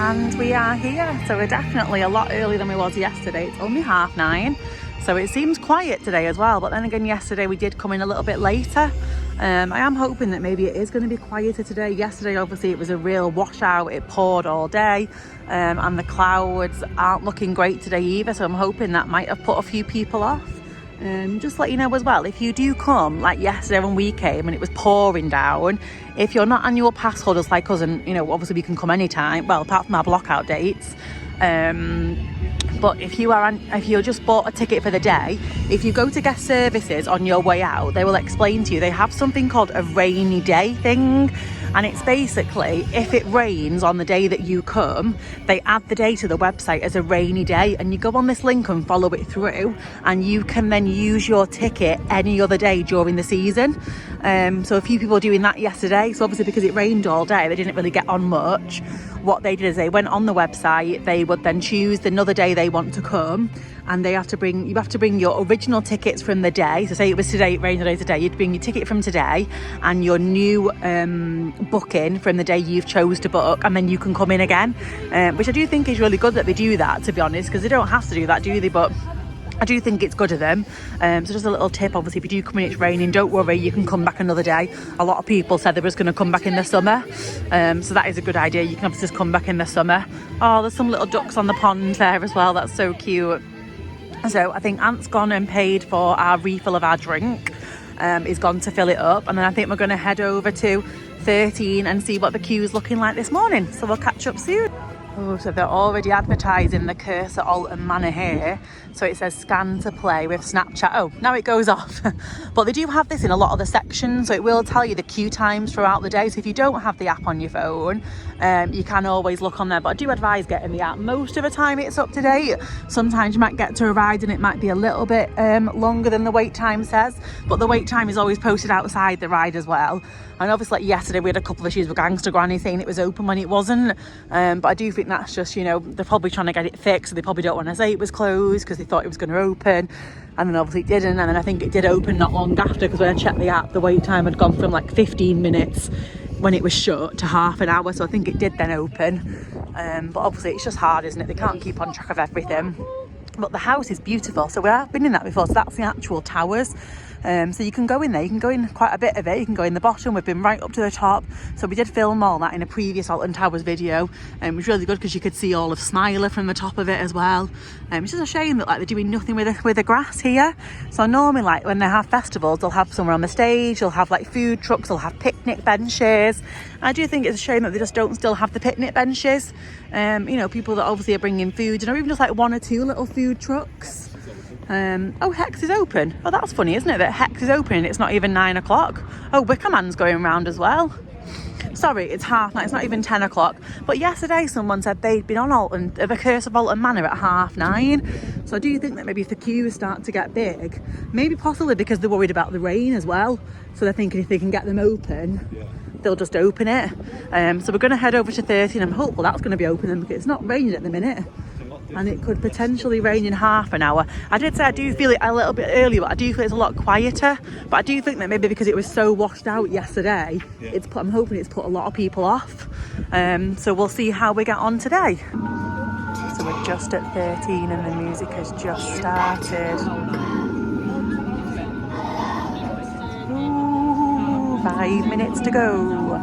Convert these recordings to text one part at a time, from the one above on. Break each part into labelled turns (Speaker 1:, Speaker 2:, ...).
Speaker 1: And we are here, so we're definitely a lot earlier than we was yesterday. It's only 9:30, so it seems quiet today as well, but then again yesterday we did come in a little bit later. I am hoping that maybe it is going to be quieter today. Yesterday obviously it was a real washout, it poured all day, and the clouds aren't looking great today either, so I'm hoping that might have put a few people off. Just let you know as well, if you do come, like yesterday when we came and it was pouring down, if you're not annual pass holders like us, and you know obviously we can come anytime, well apart from our blockout dates, but if you just bought a ticket for the day, if you go to guest services on your way out, they will explain to you, they have something called a rainy day thing. And it's basically, if it rains on the day that you come, they add the day to the website as a rainy day, and you go on this link and follow it through, and you can then use your ticket any other day during the season. So a few people were doing that yesterday. So obviously because it rained all day, they didn't really get on much. What they did is they went on the website, they would then choose another day they want to come, and you have to bring your original tickets from the day. So say it was today, it rained today, you'd bring your ticket from today and your new booking from the day you've chose to book, and then you can come in again, which I do think is really good that they do that, to be honest, because they don't have to do that, do they? But I do think it's good of them. So just a little tip, obviously if you do come in it's raining, don't worry, you can come back another day. A lot of people said they were just going to come back in the summer, so that is a good idea. You can obviously just come back in the summer. Oh, there's some little ducks on the pond there as well, that's so cute. So I think Ant's gone and paid for our refill of our drink. He's gone to fill it up, and then I think we're going to head over to 13 and see what the queue's looking like this morning. So we'll catch up soon. Oh, so they're already advertising the Curse at Alton Manor here. So it says scan to play with Snapchat. Oh, now it goes off. But they do have this in a lot of the sections, so it will tell you the queue times throughout the day. So if you don't have the app on your phone, you can always look on there. But I do advise getting the app. Most of the time it's up to date. Sometimes you might get to a ride and it might be a little bit longer than the wait time says. But the wait time is always posted outside the ride as well. And obviously like yesterday we had a couple of issues with Gangster Granny saying it was open when it wasn't. But I do think that's just, you know, they're probably trying to get it fixed, so they probably don't want to say it was closed because they thought it was going to open, and then obviously it didn't. And then I think it did open not long after, because when I checked the app the wait time had gone from like 15 minutes when it was shut to half an hour, so I think it did then open. But obviously it's just hard, isn't it? They can't keep on track of everything. But the house is beautiful, so we have been in that before. So that's the actual towers. So you can go in there, you can go in quite a bit of it, you can go in the bottom, we've been right up to the top. So we did film all that in a previous Alton Towers video, and it was really good because you could see all of Smiler from the top of it as well. It's just a shame that like they're doing nothing with the grass here. So normally like when they have festivals, they'll have somewhere on the stage, they'll have like food trucks, they'll have picnic benches. I do think it's a shame that they just don't still have the picnic benches. You know, people that obviously are bringing food, and or even just like one or two little food trucks. Oh, Hex is open. Oh, that's funny, isn't it, that Hex is open and it's not even 9 o'clock. Oh, Wickerman's going round as well. Sorry, it's 9:30, it's not even 10 o'clock. But yesterday someone said they'd been on the Curse of Alton Manor at 9:30. So I do think that maybe if the queues start to get big, maybe possibly because they're worried about the rain as well. So they're thinking if they can get them open, they'll just open it. So we're going to head over to 13. I'm hopeful that's going to be open then, because it's not raining at the minute. And it could potentially rain in half an hour. I did say I do feel it a little bit earlier, but I do feel it's a lot quieter. But I do think that maybe because it was so washed out yesterday, I'm hoping it's put a lot of people off. So we'll see how we get on today. So we're just at 13 and the music has just started. Ooh, 5 minutes to go.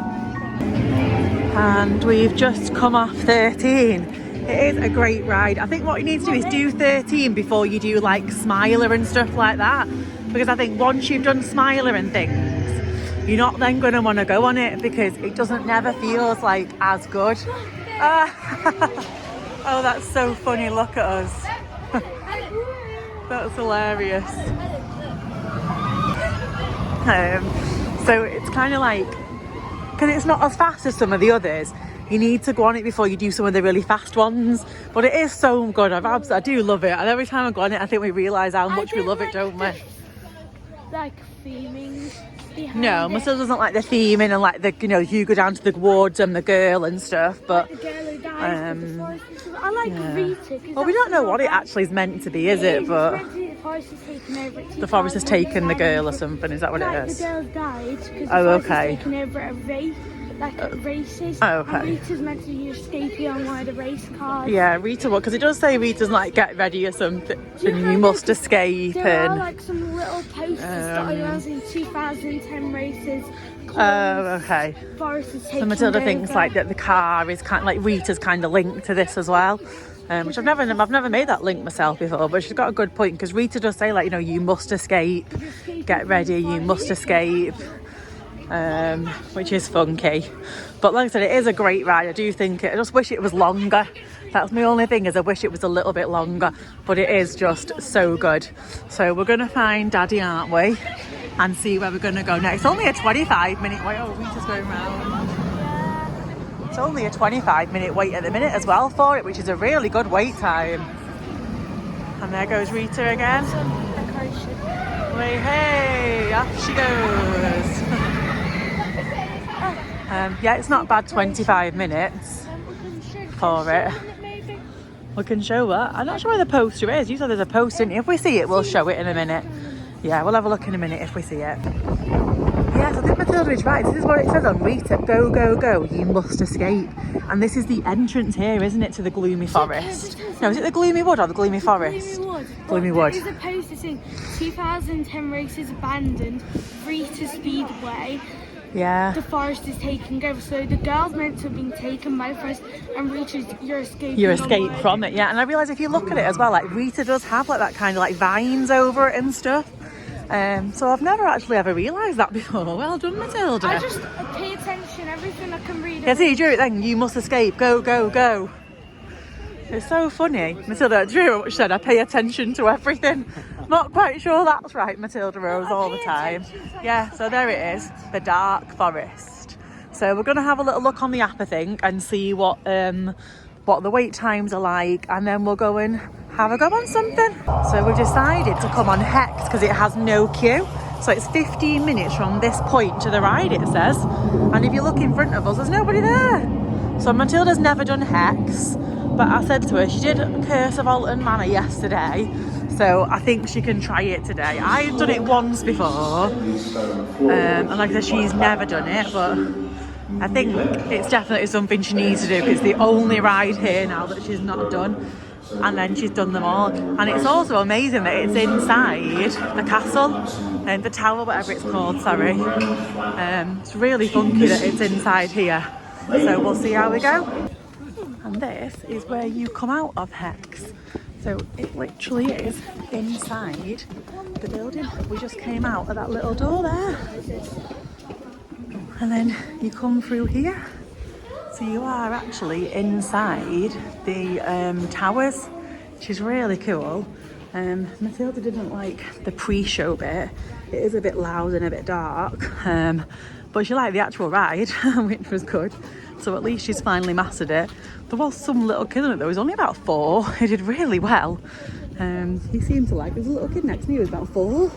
Speaker 1: And we've just come off 13. It is a great ride. I think what you need to do is do 13 before you do like Smiler and stuff like that, because I think once you've done Smiler and things, you're not then going to want to go on it, because it never feels like as good. Oh, that's so funny, look at us. That's hilarious. So it's kind of like, because it's not as fast as some of the others, you need to go on it before you do some of the really fast ones. But it is so good. I do love it. And every time I go on it, I think we realise how much we love it, don't we?
Speaker 2: Like theming.
Speaker 1: No, my sister doesn't like the theming and like the, you know, you go down to the wards and the girl and stuff. But
Speaker 2: like the girl who dies, I like Rita.
Speaker 1: Well, we don't know what it actually is meant to be, is it? But
Speaker 2: the forest has taken over it.
Speaker 1: The forest has taken the girl or something. Is that what it is?
Speaker 2: The girl died because
Speaker 1: oh,
Speaker 2: the forest
Speaker 1: okay.
Speaker 2: has taken over a rape. like races.
Speaker 1: Oh, okay.
Speaker 2: And Rita's meant to be escaping on one of the race cars.
Speaker 1: Yeah, Rita, what? Because it does say Rita's like get ready or something, and you must escape.
Speaker 2: There are
Speaker 1: And
Speaker 2: like some little posters that I was in 2010 races.
Speaker 1: oh, okay.
Speaker 2: Forest is
Speaker 1: So
Speaker 2: taking
Speaker 1: Matilda
Speaker 2: over.
Speaker 1: thinks like that the car is kind of like Rita's kind of linked to this as well, which I've never made that link myself before, but she's got a good point because Rita does say like, you know, you must escape, get ready, you must escape, which is funky. But like I said, it is a great ride. I do think I just wish it was longer. That's my only thing, is I wish it was a little bit longer, but it is just so good. So we're gonna find Daddy, aren't we? And see where we're going to go next. It's only a 25-minute wait. Oh, Rita's going round. It's only a 25-minute wait at the minute as well for it, which is a really good wait time. And there goes Rita again. Wait, hey, off she goes. Yeah, it's not bad 25 minutes for it. We can show that. I'm not sure where the poster is. You said there's a poster, didn't you? If we see it, we'll show it in a minute. Yeah, we'll have a look in a minute if we see it. Yes, I think Matilda is right. This is what it says on Rita. Go, go, go. You must escape. And this is the entrance here, isn't it, to the Gloomy Forest? No, is it the Gloomy Wood or the Gloomy Forest? Gloomy Wood.
Speaker 2: There is a poster saying 2010 races abandoned, Rita Speedway.
Speaker 1: Yeah.
Speaker 2: The forest is taking over. So the girl's meant to have been taken by the forest, and Rita's your escape.
Speaker 1: Your escape from it, yeah. And I realise if you look at it as well, like Rita does have like that kind of like vines over it and stuff. So I've never actually ever realised that before. Well done, Matilda.
Speaker 2: I just pay attention, everything I can read.
Speaker 1: Yeah, see, you drew it then. You must escape. Go, go, go. It's so funny. Matilda, drew what she said. I pay attention to everything. Not quite sure that's right, Matilda Rose, all the time. Yeah, so there it is, the Dark Forest. So we're going to have a little look on the app, I think, and see what the wait times are like, and then we'll go and have a go on something. So we've decided to come on Hex because it has no queue. So it's 15 minutes from this point to the ride, it says. And if you look in front of us, there's nobody there. So Matilda's never done Hex, but I said to her, she did Curse of Alton Manor yesterday, so I think she can try it today. I've done it once before, and like I said, she's never done it, but I think it's definitely something she needs to do because it's the only ride here now that she's not done, and then she's done them all. And it's also amazing that it's inside the castle and the tower, whatever it's called, sorry. It's really funky that it's inside here, so we'll see how we go. And this is where you come out of Hex. So it literally is inside the building. We just came out of that little door there. And then you come through here. So you are actually inside the towers, which is really cool. Matilda didn't like the pre-show bit. It is a bit loud and a bit dark. But she liked the actual ride, which was good. So at least she's finally mastered it. There was some little kid on it though. He was only about 4. He did really well. He seemed to like it. There was a little kid next to me who was about 4.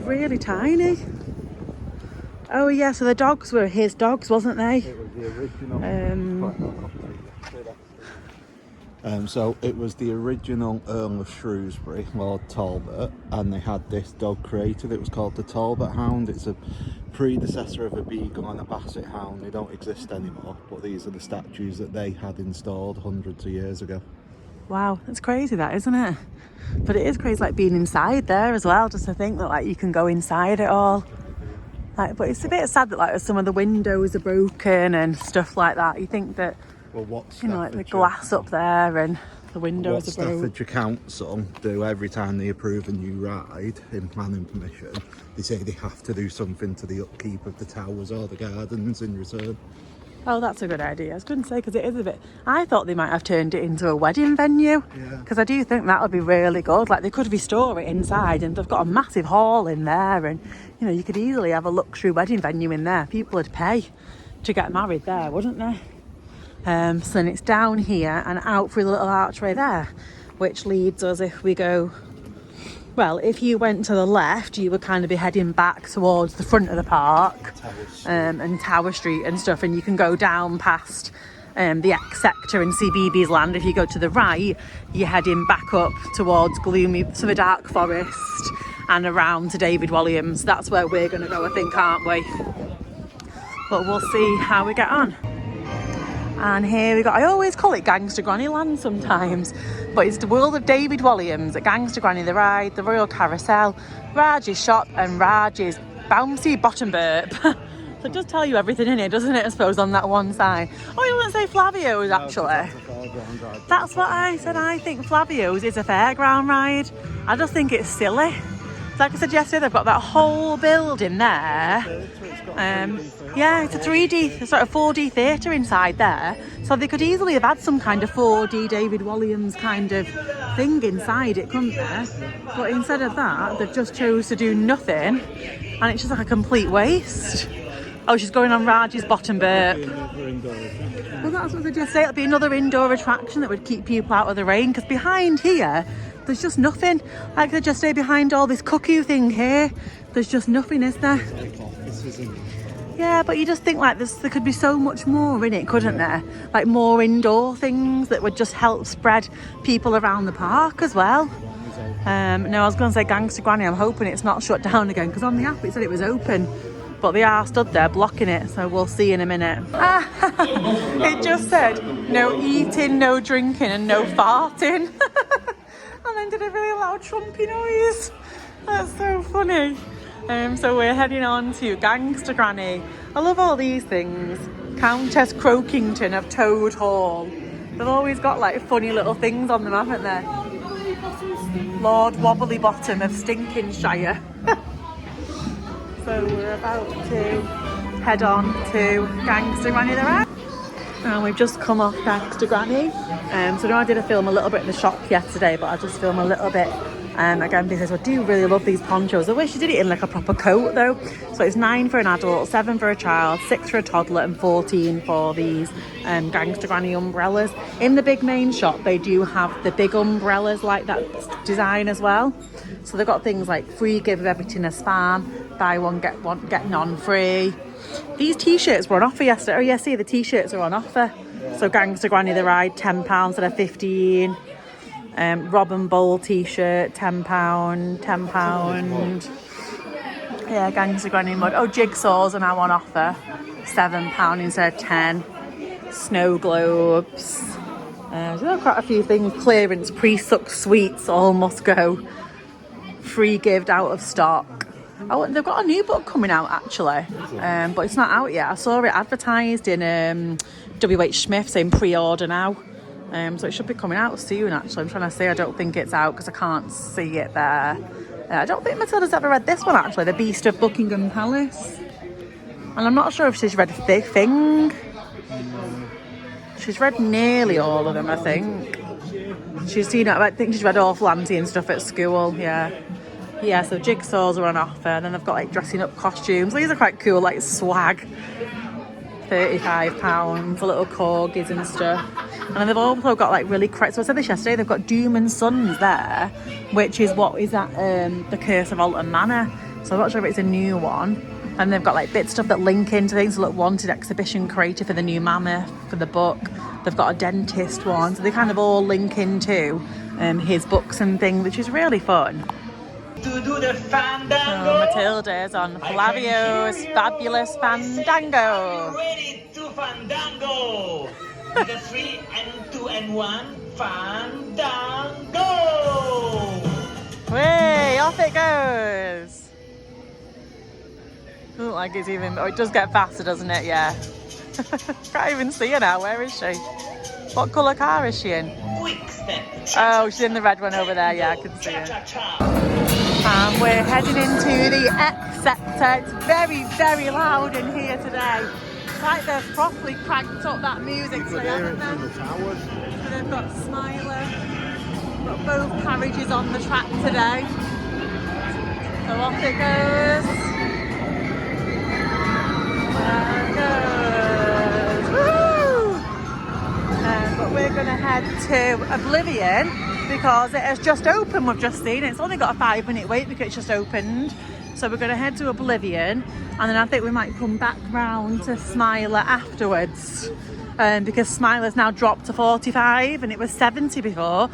Speaker 1: Really tiny. Oh yeah, so the dogs were his dogs, wasn't they?
Speaker 3: It was the original. So it was the original Earl of Shrewsbury, Lord Talbot, and they had this dog created. It was called the Talbot Hound. It's a predecessor of a Beagle and a Basset Hound. They don't exist anymore, but these are the statues that they had installed hundreds of years ago.
Speaker 1: Wow, that's crazy that, isn't it? But it is crazy like being inside there as well, just to think that like you can go inside it all. Like, but it's a bit sad that like some of the windows are broken and stuff like that. You think that,
Speaker 3: Well, what
Speaker 1: you know, like the glass up there and the windows are broken.
Speaker 3: Staffordshire Council do every time they approve a new ride in planning permission, they say they have to do something to the upkeep of the towers or the gardens in return.
Speaker 1: Oh, that's a good idea. I was going to say, because it is a bit... I thought they might have turned it into a wedding venue. Because I do think that would be really good. Like, they could restore it inside, and they've got a massive hall in there, and, you know, you could easily have a luxury wedding venue in there. People would pay to get married there, wouldn't they? So then it's down here and out through the little archway there, which leads us, if we go... Well, if you went to the left, you would kind of be heading back towards the front of the park, and Tower Street and stuff, and you can go down past the X Sector and see BB's Land. If you go to the right, you're heading back up towards the Dark Forest and around to David Walliams. That's where we're going to go, I think, aren't we? but we'll see how we get on. And here we got, I always call it Gangster Granny Land sometimes, but it's the world of David Walliams at Gangster Granny, the ride, the Royal Carousel, Raj's shop and Raj's bouncy bottom burp. So it does tell you everything in it, doesn't it, I suppose, on that one side. Oh, you wouldn't say Flavio's actually. That's what I said. I think Flavio's is a fairground ride. I just think it's silly. Like I said yesterday, they've got that whole building there. Yeah, it's a 3D, sort of 4D theatre inside there. So they could easily have had some kind of 4D David Walliams kind of thing inside it, couldn't they? But instead of that, they've just chose to do nothing. And it's just like a complete waste. Oh, she's going on Raj's bottom burp. Well, that's what they just say. It'll be another indoor attraction that would keep people out of the rain. Because behind here, there's just nothing. Like they just say behind all this cuckoo thing here, there's just nothing, is there? Yeah, but you just think like there could be so much more in it, couldn't there? Like more indoor things that would just help spread people around the park as well. No, I was going to say Gangster Granny. I'm hoping it's not shut down again because on the app it said it was open. But they are stood there blocking it, so we'll see in a minute. It just said no eating, no drinking and no farting. And then did a really loud trumpy noise. That's so funny. So we're heading on to Gangster Granny. I love all these things. Countess Croakington of Toad Hall. They've always got like funny little things on them, haven't they? Lord Wobbly Bottom of Stinkinshire. So we're about to head on to Gangster Granny the ride. And we've just come off Gangster Granny. So I did film a little bit in the shop yesterday, but I'll just film a little bit again because I do really love these ponchos. I wish you did it in like a proper coat though. So it's 9 for an adult, 7 for a child, 6 for a toddler and 14 for these Gangster Granny umbrellas. In the big main shop they do have the big umbrellas like that design as well. So they've got things like free give of everything a spam, buy one get none free. These t-shirts were on offer yesterday. Oh yeah, see the t-shirts are on offer. So Gangster Granny the ride, £10 instead of 15. Robin Bowl t-shirt, £10, £10. Yeah, Gangster Granny mug. Oh, jigsaws are now on offer, £7 instead of 10. Snow globes. There are quite a few things. Clearance, pre-sucked sweets, all must go. Free gift out of stock. Oh, they've got a new book coming out actually, but it's not out yet. I saw it advertised in WH Smith saying pre-order now. So it should be coming out soon actually. I'm trying to say I don't think it's out because I can't see it there. I don't think Matilda's ever read this one actually, The Beast of Buckingham Palace. And I'm not sure if she's read Thing. She's read nearly all of them, I think. She's seen it, I think she's read Orphalanti and stuff at school, yeah. Yeah, so jigsaws are on offer. And then they've got like dressing up costumes. These are quite cool, like swag. £35 for little corgis and stuff. And then they've also got like really so I said this yesterday, they've got Doom and Sons there, which is what is at the Curse of Alton Manor. So I'm not sure if it's a new one. And they've got like bit stuff that link into things. So look, wanted exhibition created for the new Mammoth, for the book. They've got a dentist one. So they kind of all link into his books and things, which is really fun.
Speaker 4: To do the fandango.
Speaker 1: So Matilda's on Flavio's Fabulous Fandango.
Speaker 4: Ready to fandango. With a 3 and 2 and 1 fandango.
Speaker 1: Way off it goes. Doesn't like it's even. Oh, it does get faster, doesn't it? Yeah. Can't even see her now. Where is she? What colour car is she in?
Speaker 4: Quick step.
Speaker 1: Oh, she's in the red one over there. Yeah, I can see her. And we're heading into the X sector. It's very, very loud in here today. It's like they've properly cranked up that music today, haven't they? So they've got Smiler. Got both carriages on the track today. So off it goes. There it goes. Woo! But we're going to head to Oblivion because it has just opened. We've just seen it. It's only got a 5-minute wait because it's just opened. So we're going to head to Oblivion and then I think we might come back round to Smiler afterwards because Smiler's now dropped to 45 and it was 70 before.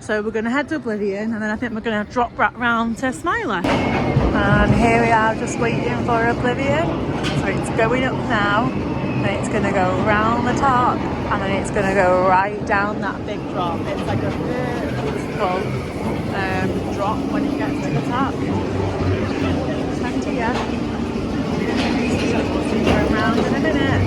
Speaker 1: So we're going to head to Oblivion, and then I think we're going to drop back round to Smiler. And here we are, just waiting for Oblivion. So it's going up now, and it's going to go round the top, and then it's going to go right down that big drop. It's like a very beautiful drop when it gets to the top. 20, yeah. So we'll see you around in a minute.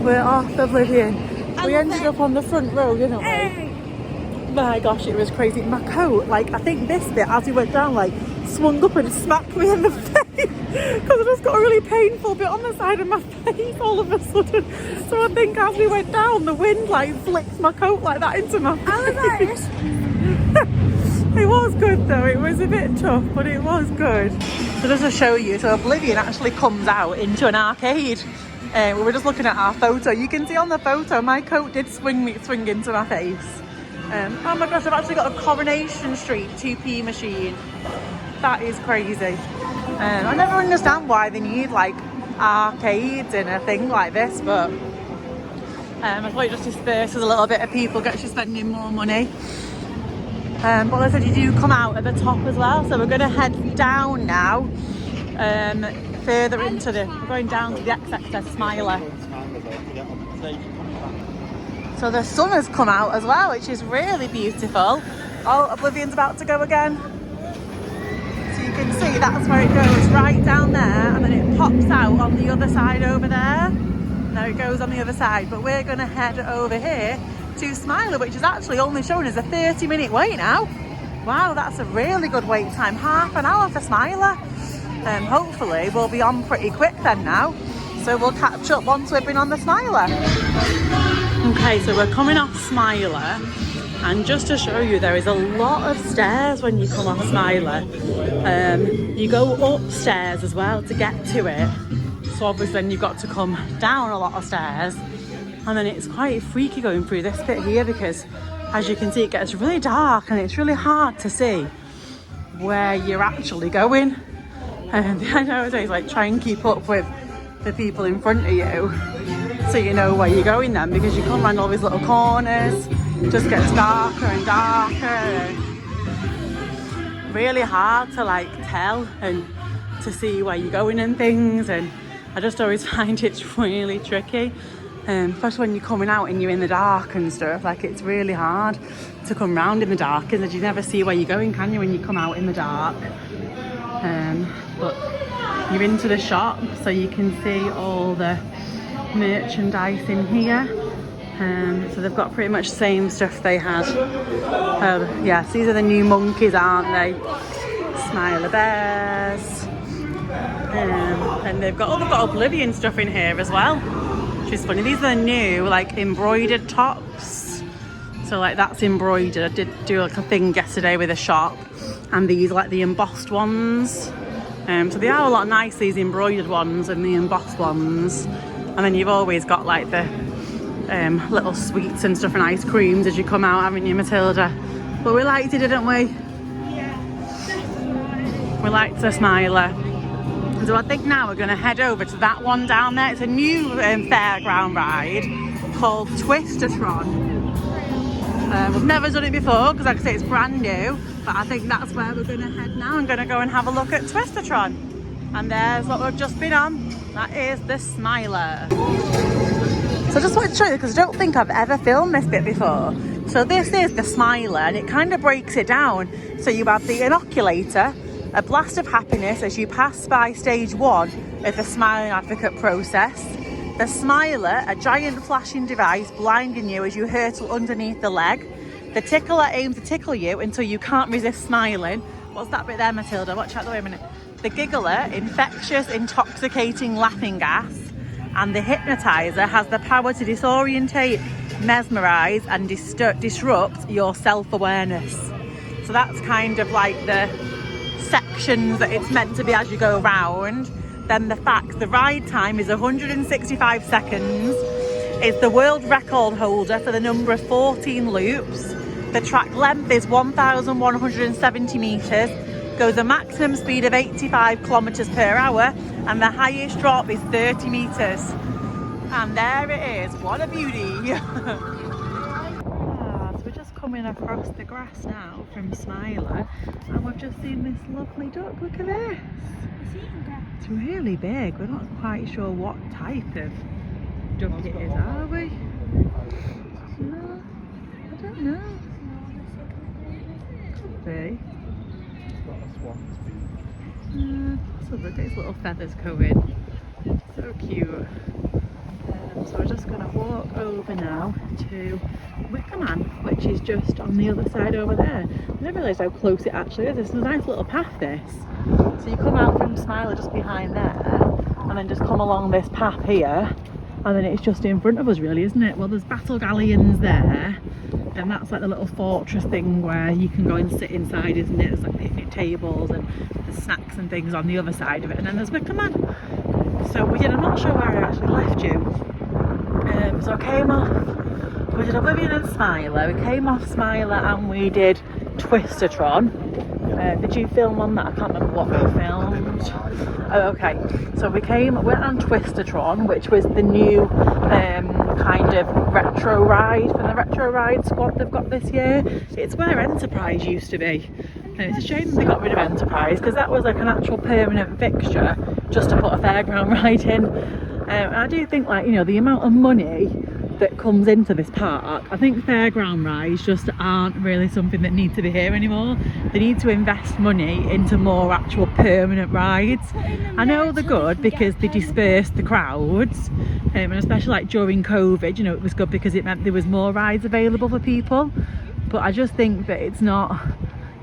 Speaker 1: We're off Oblivion. We ended up on the front row, didn't we? My gosh, it was crazy. My coat, like, I think this bit, as we went down, like, swung up and smacked me in the face. Because I just got a really painful bit on the side of my face all of a sudden. So I think as we went down, the wind, like, flicked my coat like that into my face. It was good though, it was a bit tough, but it was good. So just to show you, so Oblivion actually comes out into an arcade. We were just looking at our photo. You can see on the photo, my coat did swing into my face. Oh my gosh, I've actually got a Coronation Street 2p machine. That is crazy. I never understand why they need like arcades in a thing like this, but I thought it just disperses a little bit of people, gets you spending more money. But like I said, you do come out at the top as well, so we're going to head down now. Further into we're going down to the XXS Smiler. So the sun has come out as well, which is really beautiful. Oh, Oblivion's about to go again. So you can see that's where it goes, right down there, and then it pops out on the other side over there. Now it goes on the other side, but we're going to head over here to Smiler, which is actually only showing as a 30-minute wait now. Wow, that's a really good wait time, half an hour for Smiler. Hopefully we'll be on pretty quick then now, so we'll catch up once we've been on the Smiler. Okay, so we're coming off Smiler, and just to show you, there is a lot of stairs when you come off Smiler. You go upstairs as well to get to it, so obviously then you've got to come down a lot of stairs, and then it's quite freaky going through this bit here because, as you can see, it gets really dark and it's really hard to see where you're actually going. And the idea is like try and keep up with the people in front of you so you know where you're going then, because you come around all these little corners, it just gets darker and darker and really hard to like tell and to see where you're going and things, and I just always find it's really tricky, especially when you're coming out and you're in the dark and stuff. Like, it's really hard to come round in the dark because you never see where you're going, can you, when you come out in the dark. But you're into the shop, so you can see all the merchandise in here. So they've got pretty much the same stuff they had. Yes, these are the new monkeys, aren't they? Smiler bears. And they've got Oblivion stuff in here as well, which is funny. These are the new like embroidered tops. So like that's embroidered. I did do like a thing yesterday with a shop, and these are like the embossed ones. So they are a lot nice, these embroidered ones and the embossed ones. And then you've always got like the little sweets and stuff and ice creams as you come out, haven't you, Matilda? But we liked it, didn't we?
Speaker 2: Yeah, definitely.
Speaker 1: We liked the Smiler. So I think now we're going to head over to that one down there. It's a new fairground ride called Twistertron. We've never done it before because, like I say, it's brand new, but I think that's where we're going to head now. I'm going to go and have a look at Twistertron. And there's what we've just been on. That is the Smiler. So I just wanted to show you, because I don't think I've ever filmed this bit before. So this is the Smiler, and it kind of breaks it down. So you have the inoculator, a blast of happiness as you pass by stage 1 of the Smiling Advocate process. The Smiler, a giant flashing device blinding you as you hurtle underneath the leg. The tickler aims to tickle you until you can't resist smiling. What's that bit there, Matilda? Watch out the way a minute. The Giggler, infectious, intoxicating laughing gas. And the Hypnotizer has the power to disorientate, mesmerise and disrupt your self-awareness. So that's kind of like the sections that it's meant to be as you go around. Then the facts, the ride time is 165 seconds. It's the world record holder for the number of 14 loops. The track length is 1,170 metres, goes a maximum speed of 85 kilometres per hour, and the highest drop is 30 metres. And there it is, what a beauty. So we're just coming across the grass now from Smiler, and we've just seen this lovely duck. Look at this. It's really big. We're not quite sure what type of duck it is, are we? No, I don't know. Could be. So look at his little feathers going. So cute. So we're just going to walk over now to Wickerman, which is just on the other side over there. I didn't realise how close it actually is. It's a nice little path, this. So you come out from Smiler just behind there, and then just come along this path here, and then it's just in front of us really, isn't it? Well, there's Battle Galleons there, and that's like the little fortress thing where you can go and sit inside, isn't it? There's like picnic tables and there's snacks and things on the other side of it, and then there's Wickerman. So I'm not sure where I actually left you. So I came off, we did Oblivion and Smiler, we came off Smiler and we did Twistertron. Did you film on that? I can't remember what we filmed. Oh, okay. So we went on Twistertron, which was the new kind of retro ride from the Retro Ride squad they've got this year. It's where Enterprise used to be. And it's a shame they got rid of Enterprise, because that was like an actual permanent fixture just to put a fairground ride in. And I do think, like, you know, the amount of money that comes into this park, I think fairground rides just aren't really something that need to be here anymore. They need to invest money into more actual permanent rides. I know they're good because they disperse the crowds, and especially like during COVID, you know, it was good because it meant there was more rides available for people. But I just think that it's not,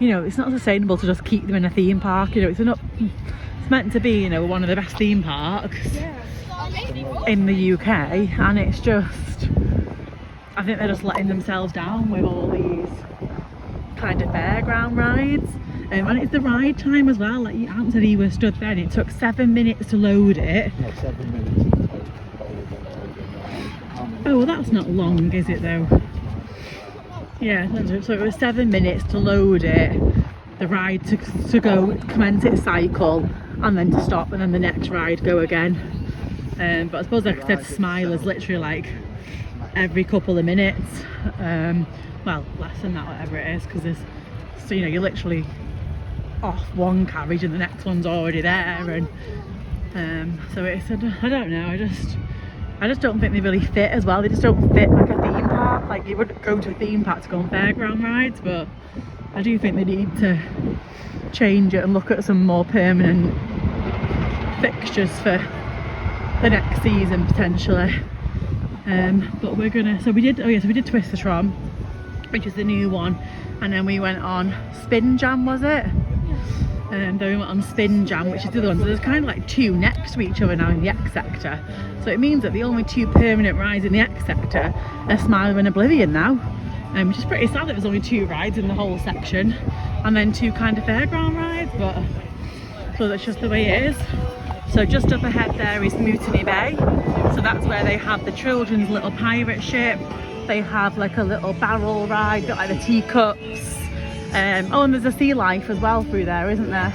Speaker 1: you know, it's not sustainable to just keep them in a theme park. You know, it's meant to be, you know, one of the best theme parks in the UK, and it's just, I think they're just letting themselves down with all these kind of fairground rides. And it's the ride time as well. Like Anthony was stood there and it took 7 minutes to load it.
Speaker 3: No, 7 minutes.
Speaker 1: Oh, well, that's not long, is it though? Yeah, so it was 7 minutes to load it, the ride to go commence its cycle, and then to stop, and then the next ride go again. But I suppose, like I said, Smiler's literally like every couple of minutes. Well, less than that, whatever it is, because there's, so, you know, you're literally off one carriage and the next one's already there, and so it's, I don't know, I just don't think they really fit as well. They just don't fit like a theme park. Like, you wouldn't go to a theme park to go on fairground rides, but I do think they need to change it and look at some more permanent fixtures for the next season potentially. But we're gonna, so we did Twistertron, which is the new one, and then we went on Spin Jam, was it? Then we went on Spin Jam, which is the other one. So there's kind of like two next to each other now in the X sector. So it means that the only two permanent rides in the X sector are Smiler and Oblivion now, which is pretty sad that there's only two rides in the whole section, and then two kind of fairground rides, but so that's just the way it is. So just up ahead there is Mutiny Bay. So that's where they have the children's little pirate ship. They have like a little barrel ride, got like the teacups. Oh, and there's a sea life as well through there, isn't there?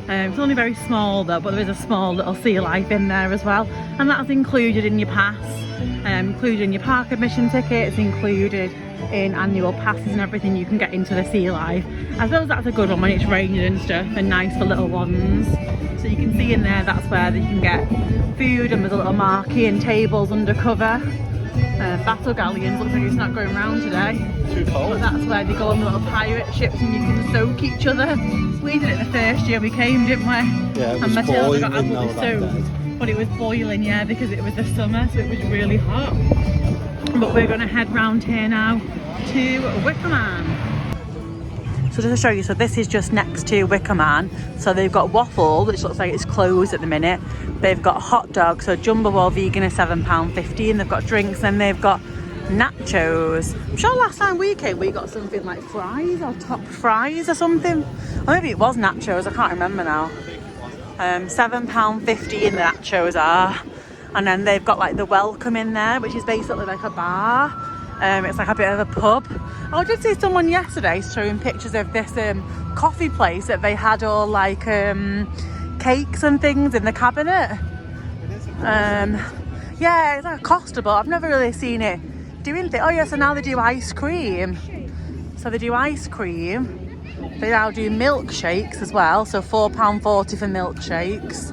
Speaker 1: It's only very small though, but there is a small little sea life in there as well. And that's included in your pass, included in your park admission ticket. It's included in annual passes and everything. You can get into the sea life. I suppose that's a good one when it's raining and stuff, and nice for little ones. So you can see in there, that's where you can get food, and there's a little marquee and tables under cover. Battle Galleons, looks like it's not going round today.
Speaker 3: Too cold.
Speaker 1: But that's where they go on the little pirate ships and you can soak each other. We did it the first year we came, didn't we?
Speaker 3: Yeah, it was
Speaker 1: and Matilda got
Speaker 3: boiling
Speaker 1: absolutely soaked. But it was boiling, yeah, because it was the summer, so it was really hot. But we're going to head round here now to Wickerman. So just to show you, so this is just next to Wickerman. So they've got waffle, which looks like it's closed at the minute. They've got hot dogs, so Jumbo Bowl vegan is £7.50, and they've got drinks, and they've got nachos. I'm sure last time we came we got something like fries or topped fries or something. Or maybe it was nachos, I can't remember now. £7.50 the nachos are. And then they've got like the welcome in there, which is basically like a bar. It's like a bit of a pub. I did see someone yesterday showing pictures of this coffee place that they had all like cakes and things in the cabinet. Yeah, it's like a Costa, but I've never really seen it doing things. Oh yeah, so now they do ice cream. So they do ice cream. They now do milkshakes as well. So £4.40 for milkshakes,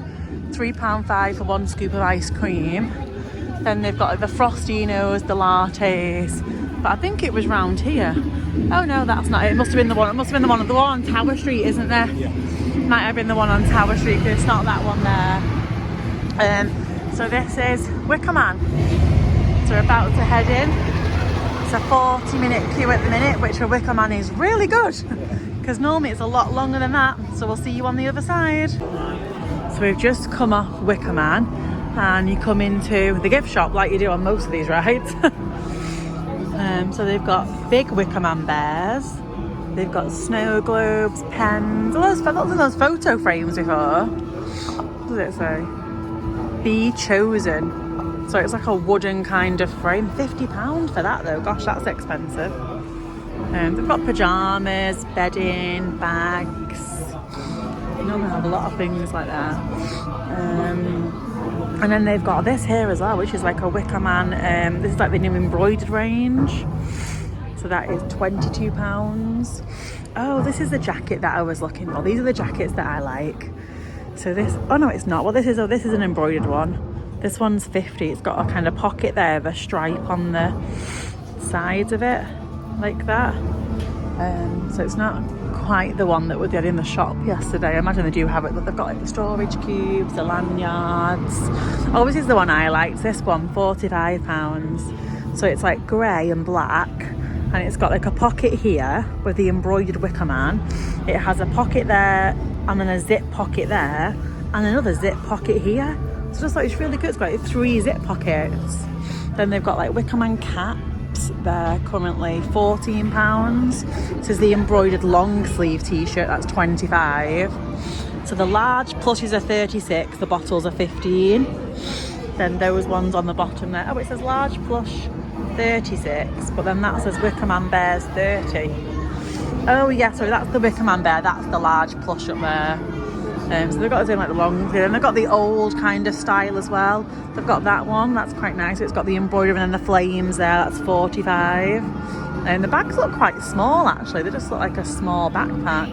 Speaker 1: £3.50 for 1 scoop of ice cream. Then they've got like, the Frostinos, the lattes. But I think it was round here. Oh no, that's not it. It must have been the one. It must have been the one on Tower Street, isn't there? Yeah. Might have been the one on Tower Street, but it's not that one there. So this is Wickerman. So we're about to head in. It's a 40-minute queue at the minute, which for Wickerman is really good. Because normally it's a lot longer than that. So we'll see you on the other side. So we've just come off Wickerman and you come into the gift shop like you do on most of these rides. So they've got big Wickerman bears. They've got snow globes, pens. I've looked at those photo frames before. What does it say? Be chosen. So it's like a wooden kind of frame. £50 for that though. Gosh, that's expensive. They've got pyjamas, bedding, bags. You know, they have a lot of things like that. And then they've got this here as well, which is like a Wickerman. This is like the new embroidered range. So that is £22. Oh, this is the jacket that I was looking for. These are the jackets that I like. So this, oh no, it's not. Well, this is an embroidered one. This one's £50. It's got a kind of pocket there with a stripe on the sides of it, like that. So it's not quite the one that we did in the shop yesterday. I imagine they do have it, but they've got like the storage cubes, the lanyards. Oh, this is the one I liked. This one, £45. So it's like grey and black, and it's got like a pocket here with the embroidered Wickerman. It has a pocket there, and then a zip pocket there, and another zip pocket here. So just like it's really good. It's got like 3 zip pockets. Then they've got like Wickerman caps. They're currently £14. This is the embroidered long sleeve t-shirt. That's £25. So the large plushies are £36. The bottles are £15. Then those ones on the bottom there. Oh, it says large plush £36, but then that says Wickerman bears £30. Oh yeah, sorry, that's the Wickerman bear. That's the large plush up there. So they've got to do like the long thing, and they've got the old kind of style as well. They've got that one, that's quite nice. It's got the embroidery and then the flames there, that's £45. And the bags look quite small actually, they just look like a small backpack.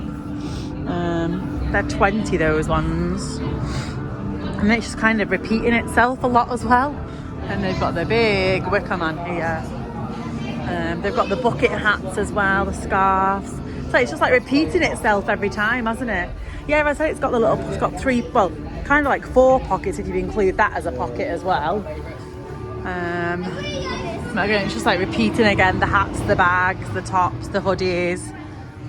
Speaker 1: They're £20, those ones. And it's just kind of repeating itself a lot as well. And they've got the big Wickerman here. They've got the bucket hats as well, the scarves. So it's just like repeating itself every time, hasn't it? Yeah, I said it's got it's got 3, well, kind of like 4 pockets if you include that as a pocket as well. Again, it's just like repeating again, the hats, the bags, the tops, the hoodies,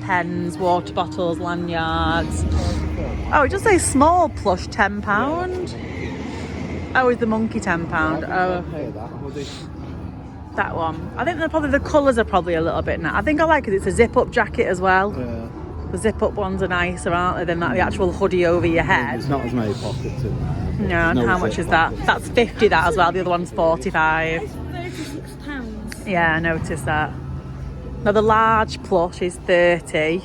Speaker 1: pens, water bottles, lanyards. Oh, it just says small plush £10. Oh, is the monkey £10? Oh, that one. I think the colours are probably a little bit now. I think I like it. It's a zip-up jacket as well. Yeah. The zip-up ones are nicer, aren't they, than like the actual hoodie over your head.
Speaker 3: There's not as many pockets in there.
Speaker 1: No, and how much is that? That's £50 that as well. The other one's £45.
Speaker 2: It's £36.
Speaker 1: Yeah, I noticed that. Now the large plush is £30.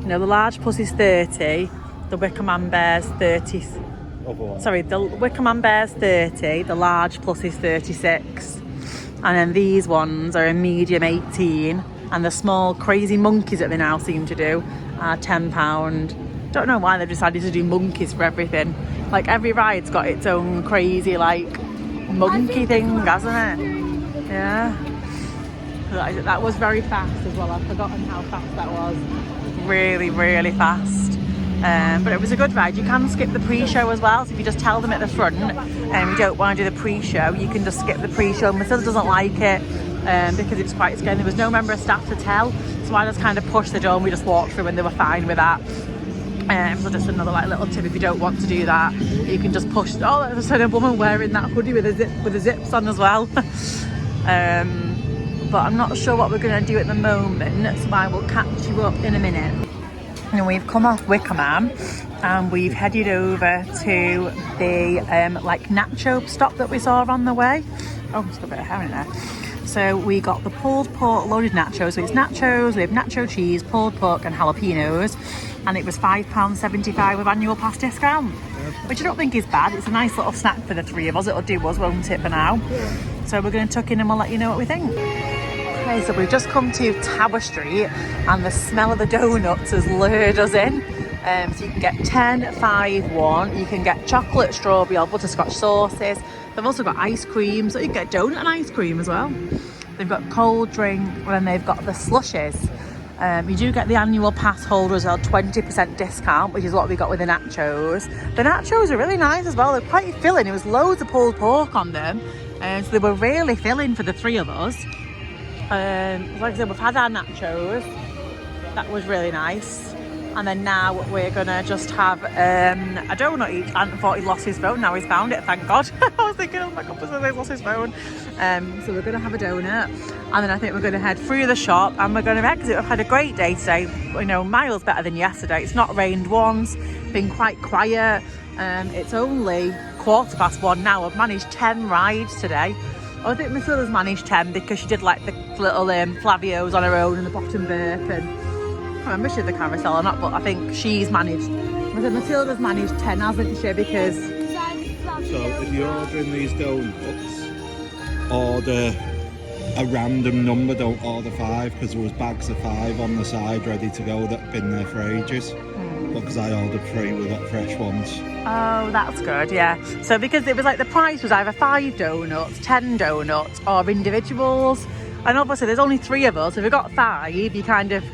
Speaker 1: No, the large plus is £30. The Wickerman bear's £30. Sorry, the Wickerman bear's £30. The large plus is £36. And then these ones are a medium £18. And the small crazy monkeys that they now seem to do are £10. Don't know why they've decided to do monkeys for everything. Like every ride's got its own crazy like monkey thing, hasn't it? Yeah. That was very fast as well. I've forgotten how fast that was. Really, really fast. But it was a good ride. You can skip the pre-show as well. So if you just tell them at the front and you don't want to do the pre-show, you can just skip the pre-show. Matilda doesn't like it. Because it's quite scary. There was no member of staff to tell, so I just kind of pushed the door and we just walked through and they were fine with that. So just another like little tip, if you don't want to do that, you can just push. Oh, there's a woman wearing that hoodie with the zips on as well. But I'm not sure what we're going to do at the moment, so I will catch you up in a minute. And we've come off Wickerman and we've headed over to the like nacho stop that we saw on the way. Oh, there's got a bit of hair in there. So we got the pulled pork loaded nachos. So it's nachos, we have nacho cheese, pulled pork and jalapenos, and it was £5.75 with annual pass discount, which I don't think is bad. It's a nice little snack for the three of us. It'll do us, won't it, for now? So we're going to tuck in and we'll let you know what we think. Okay, so we've just come to Tower Street and the smell of the donuts has lured us in. So you can get 10, 5, 1. You can get chocolate, strawberry or butterscotch sauces. They've also got ice cream, so you can get donut and ice cream as well. They've got cold drink, and then they've got the slushies. You do get the annual pass holder as well, 20% discount, which is what we got with the nachos. The nachos are really nice as well. They're quite filling. It was loads of pulled pork on them, so they were really filling for the three of us. Like I said, we've had our nachos. That was really nice. And then now we're gonna just have a donut each. Ant thought he lost his phone, now he's found it, thank God. I was thinking, oh my God, he's lost his phone. So we're gonna have a donut, and then I think we're gonna head through the shop and we're gonna exit. We've had a great day today, you know, miles better than yesterday. It's not rained once, been quite quiet. It's only 1:15 now. I've managed 10 rides today. I think Matilda's managed 10 because she did like the little Flavios on her own in the bottom berth, and I remember she did the carousel or not, but I think she's managed. Matilda's managed 10, hasn't she? Because
Speaker 3: so if you're ordering these donuts, order a random number, don't order 5, because there was bags of 5 on the side ready to go that have been there for ages. But because I ordered 3, we got fresh ones.
Speaker 1: Oh, that's good, yeah. So because it was like the price was either 5 donuts, 10 donuts or individuals, and obviously there's only 3 of us. If we've got 5, you kind of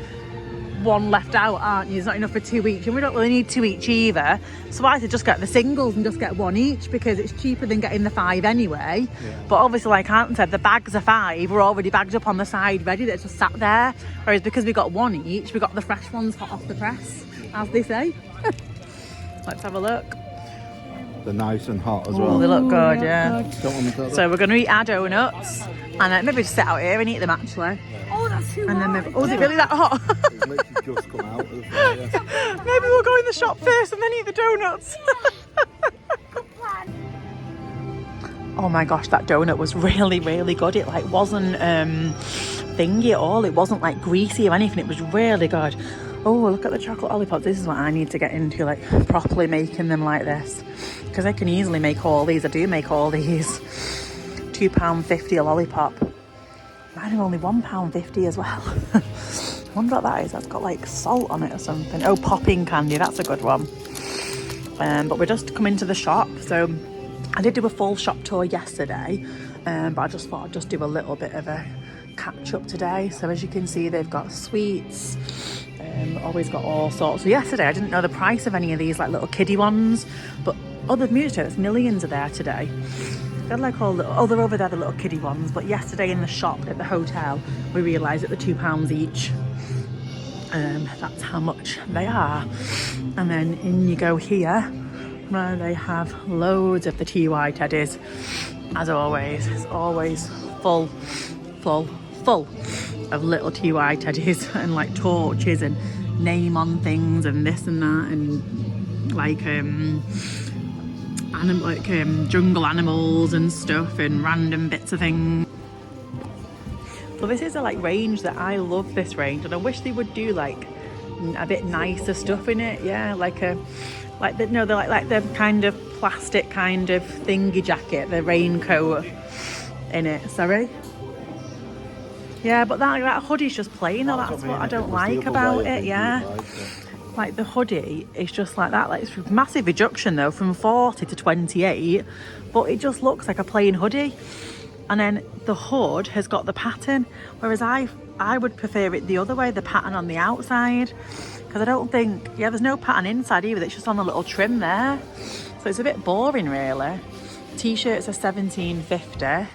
Speaker 1: one left out, aren't you? There's not enough for 2 each, and we don't really need 2 each either. So I said just get the singles and just get 1 each, because it's cheaper than getting the 5 anyway. But obviously, like Aunt said, the bags of 5 were already bagged up on the side ready, that just sat there. Whereas because we got 1 each, we got the fresh ones hot off the press, as they say. Let's have a look.
Speaker 3: They're nice and hot as
Speaker 1: Oh,
Speaker 3: well.
Speaker 1: they look good, yeah.
Speaker 3: Don't want me to
Speaker 1: So we're going to eat our donuts, and maybe just sit out here and eat them actually.
Speaker 2: Oh, that's too
Speaker 1: And then
Speaker 2: hot.
Speaker 1: maybe, oh, is it really that hot?
Speaker 3: It's literally just come out of the fryer.
Speaker 1: Maybe we'll go in the shop first and then eat the donuts.
Speaker 2: Good plan.
Speaker 1: Oh my gosh, that donut was really, really good. It like wasn't thingy at all. It wasn't like greasy or anything. It was really good. Oh, look at the chocolate lollipops. This is what I need to get into, like properly making them like this, because I can easily make all these. I do make all these. £2.50 a lollipop. Mine are only £1.50 as well. I wonder what that is. That's got like salt on it or something. Oh, popping candy. That's a good one. But we're just coming to the shop. So I did do a full shop tour yesterday, but I just thought I'd just do a little bit of a catch up today. So as you can see, they've got sweets. Always got all sorts. So yesterday I didn't know the price of any of these like little kiddie ones, but other music, there's millions are there today. They're like all the, oh, they're over there, the little kiddie ones. But yesterday in the shop at the hotel, we realised that they're £2 each. That's how much they are. And then in you go here, where they have loads of the TY teddies. As always, it's always full of little TY teddies and like torches and name on things and this and that, and like jungle animals and stuff and random bits of things. So this is a like range that I love, this range, and I wish they would do like a bit nicer stuff in it. Yeah, like the kind of plastic kind of thingy jacket, the raincoat in it. Sorry. Yeah, but that hoodie's just plain. That's what I don't like about it. Yeah. Like the hoodie is just like that. Like it's a massive reduction though, from 40 to 28, but it just looks like a plain hoodie. And then the hood has got the pattern, whereas I would prefer it the other way, the pattern on the outside, because I don't think, yeah, there's no pattern inside either. It's just on a little trim there, so it's a bit boring really. T-shirts are £17.50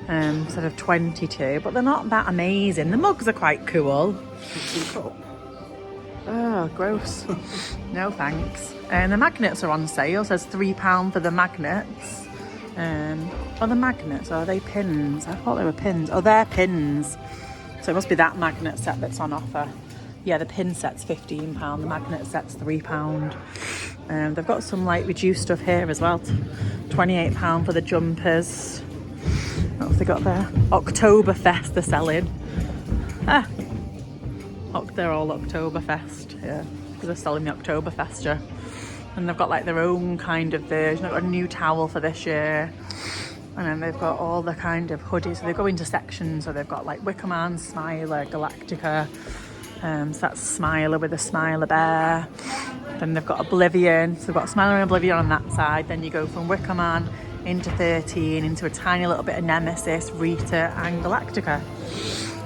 Speaker 1: instead of 22, but they're not that amazing. The mugs are quite cool. Oh, gross. No thanks. And the magnets are on sale. It says £3 for the magnets. Are the magnets, or are they pins? I thought they were pins. Oh, they're pins. So it must be that magnet set that's on offer. Yeah, the pin set's £15, the magnet set's £3. They've got some like reduced stuff here as well. £28 for the jumpers. What have they got there? Oktoberfest they're selling. They're all Oktoberfest, yeah, because they're selling the Oktoberfest, yeah. And they've got like their own kind of version. They've got a new towel for this year. And then they've got all the kind of hoodies. So they go into sections. So they've got like Wickerman, Smiler, Galactica. So that's Smiler with a Smiler bear. Then they've got Oblivion. So they've got Smiler and Oblivion on that side. Then you go from Wickerman into 13, into a tiny little bit of Nemesis, Rita and Galactica.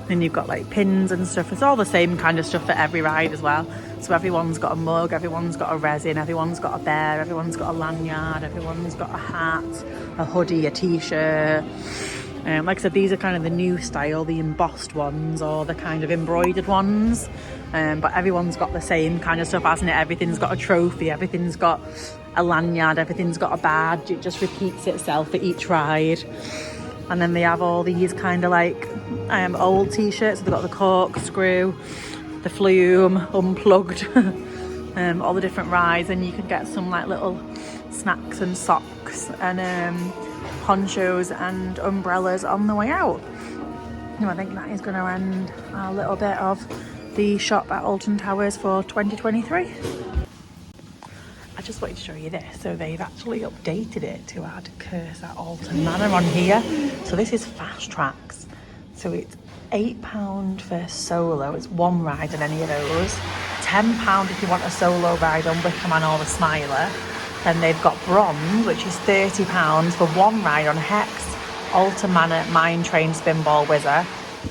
Speaker 1: Then you've got like pins and stuff. It's all the same kind of stuff for every ride as well. So everyone's got a mug, everyone's got a resin, everyone's got a bear, everyone's got a lanyard, everyone's got a hat, a hoodie, a t-shirt. Like I said, these are kind of the new style, the embossed ones or the kind of embroidered ones. But everyone's got the same kind of stuff, hasn't it? Everything's got a trophy, everything's got a lanyard, everything's got a badge. It just repeats itself for each ride. And then they have all these kind of like old t-shirts. So they've got the corkscrew, the flume, unplugged, all the different rides. And you can get some like little snacks and socks and ponchos and umbrellas on the way out. I think that is going to end a little bit of the shop at Alton Towers for 2023. I just wanted to show you this. So they've actually updated it to add Curse at Alton Manor on here. So this is Fast Tracks. So it's £8 for solo. It's one ride on any of those. £10 if you want a solo ride on Wickerman or the Smiler. Then they've got Bronze, which is £30 for one ride on Hex, Alton Manor, Mine Train, Spinball Whizzer.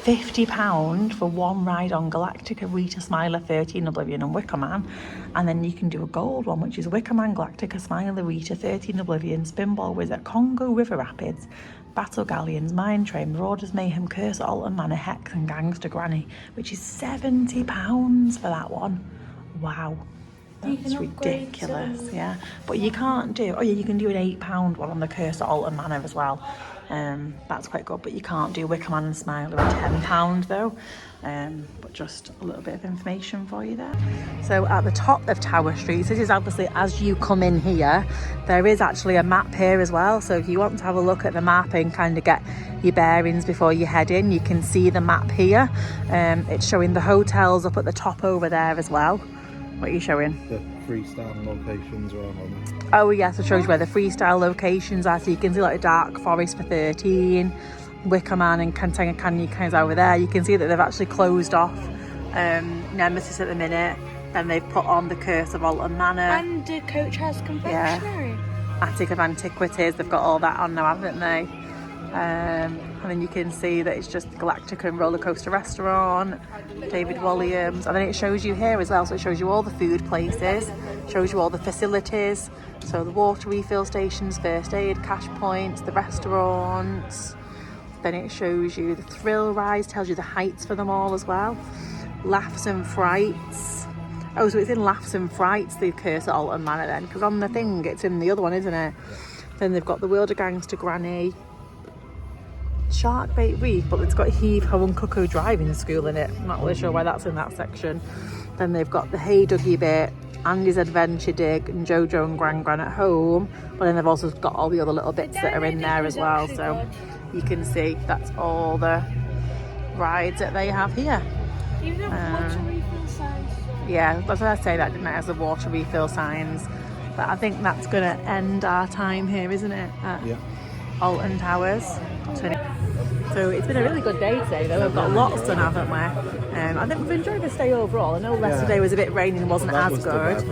Speaker 1: £50 for one ride on Galactica, Rita, Smiler, 13, Oblivion and Wickerman. And then you can do a gold one, which is Wickerman, Galactica, Smiler, Rita, 13, Oblivion, Spinball Whizzer, Congo River Rapids, Battle Galleons, Mine Train, Marauders Mayhem, Curse, Alton Manor, Hex and Gangster Granny, which is £70 for that one. Wow. That's ridiculous, yeah. But you can't do, oh yeah, you can do an £8 one on the Curse at Alton Manor as well. That's quite good, but you can't do Wickerman and Smiler at £10 though. But just a little bit of information for you there. So at the top of Tower Street, so this is obviously as you come in here, there is actually a map here as well. So if you want to have a look at the map and kind of get your bearings before you head in, you can see the map here. It's showing the hotels up at the top over there as well. What are you showing?
Speaker 3: The freestyle locations are on it.
Speaker 1: Oh yes, it shows you where the freestyle locations are. So you can see like a Dark Forest for 13, Wickerman and Kantanga Canyon over there. You can see that they've actually closed off Nemesis at the minute. Then they've put on the Curse of Alton Manor.
Speaker 2: And the Coach House Confectionery.
Speaker 1: Yeah. Attic of Antiquities, they've got all that on now, haven't they? And then you can see that it's just Galactica and Roller Coaster Restaurant, David Williams, and then it shows you here as well. So it shows you all the food places, shows you all the facilities, so the water refill stations, first aid, cash points, the restaurants. Then it shows you the thrill rides, tells you the heights for them all as well. Laughs and Frights. Oh, so it's in Laughs and Frights, the Curse at Alton Manor then, because on the thing it's in the other one, isn't it? Then they've got the World of Gangster Granny, Shark Bait Reef, but it's got Heave Ho and Cuckoo Driving School in it. I'm not really sure why that's in that section. Then they've got the Hey Dougie bit, Andy's Adventure Dig, and Jojo and Gran Gran at Home. But then they've also got all the other little bits that are in there as well. So you can see that's all the rides that they have here.
Speaker 2: Even water refill signs.
Speaker 1: Yeah, that's what I say that, didn't I, as the water refill signs. But I think that's going to end our time here, isn't it? Yeah. Alton Towers. So it's been a really good day today though. We've got lots done, haven't we? I think we've enjoyed the stay overall. I know yesterday was a bit rainy and wasn't as good.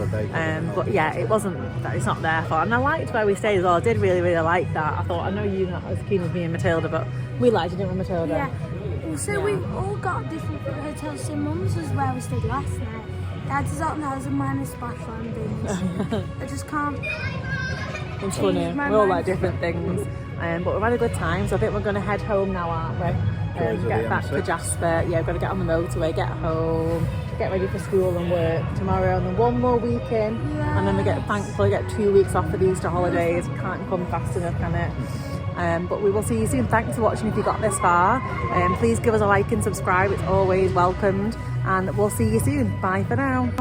Speaker 1: But yeah, it's not their fault. And I liked where we stayed as well. I did really, really like that. I thought, I know you're not as keen as me and Matilda, but we liked it, didn't we, Matilda?
Speaker 2: Yeah. Also, we've all got different hotels. So Mum's was where we stayed last night. Dad's is Alton Towers and mine is Splash Landings. I just can't.
Speaker 1: It's funny. We all like different things. But we've had a good time, so I think we're going to head home now, aren't we? Get back to Jasper. Yeah, we're going to get on the motorway, get home, get ready for school and work tomorrow, and then one more weekend. Yes. And then we thankfully get 2 weeks off for the Easter holidays. Can't come fast enough, can it? But we will see you soon. Thanks for watching if you got this far. Please give us a like and subscribe. It's always welcomed. and we'll see you soon. Bye for now.